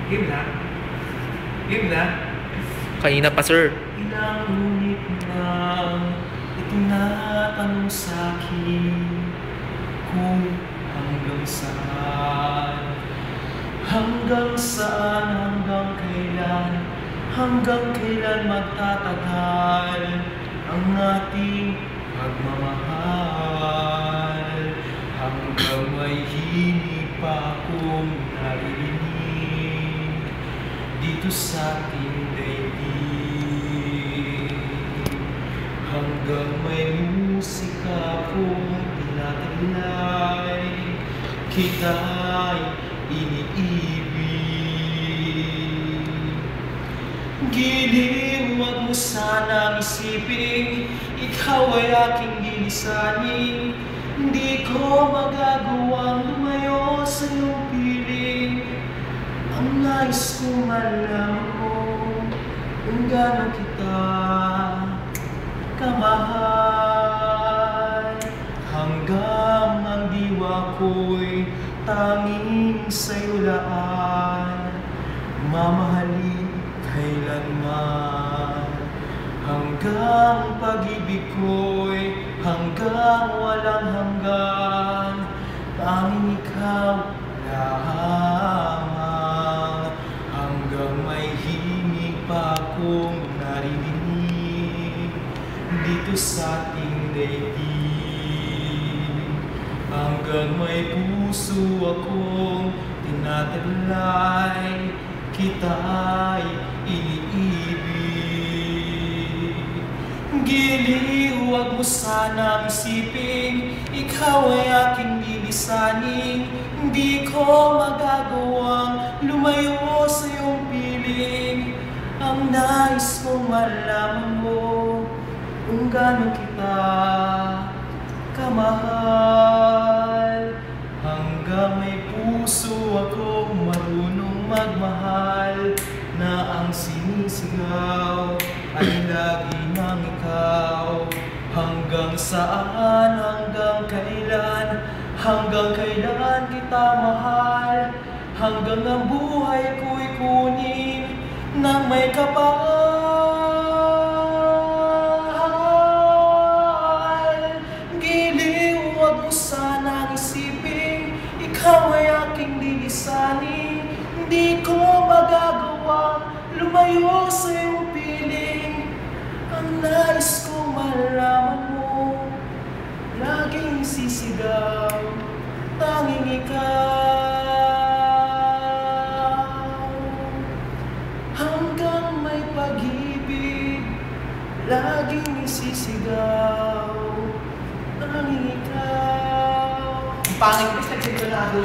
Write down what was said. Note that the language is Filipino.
Game na? Game na? Kanina pa, sir. Ilang ulit na itinatanong sa'kin kung hanggang saan, hanggang kailan magtatagal ang ating pagmamahal, hanggang may hini pa akong naririnig dito sa ating daigdig, hanggang may musika akong tinataglay, kita'y iniibig. Giliw, wag mo sanang isipin, ikaw ay aking lilisanin. Hindi ko magagawang lumayo sa iyong piling. Ang nais kong malaman mo kung gaano kita kamahal, hanggang ang diwa ko'y tanging sa'yo laan, mamahalin kailanman, hanggang pag-ibig ko'y hanggang walang hanggan, tanging ikaw lamang, hanggang may himig pa akong naririnig dito sa ating daigdig, hanggang may puso akong tinataglay, kita'y iniibig. Giliw, wag mo sanang isipin, ikaw ay aking lilisanin. Hindi ko magagawang lumayo sa iyong piling. Ang nais kong malaman mo kung gaano kita kamahal, hanggang may puso akong marunong magmahal, na ang sinisigaw ay lagi ng ikaw. Hanggang saan, hanggang kailan kita mahal, hanggang ang buhay ko'y kunin ng may kapal. Giliw, wag mo sanang isipin, ikaw ay aking lilisanin. Hindi ko magagawa lumayo sa iyong piling. Ang nais kong malaman mo, laging sisigaw, tanging ikaw. Hanggang may pag-ibig, laging isisigaw, tanging ikaw. Ang pangit, nagsintonado.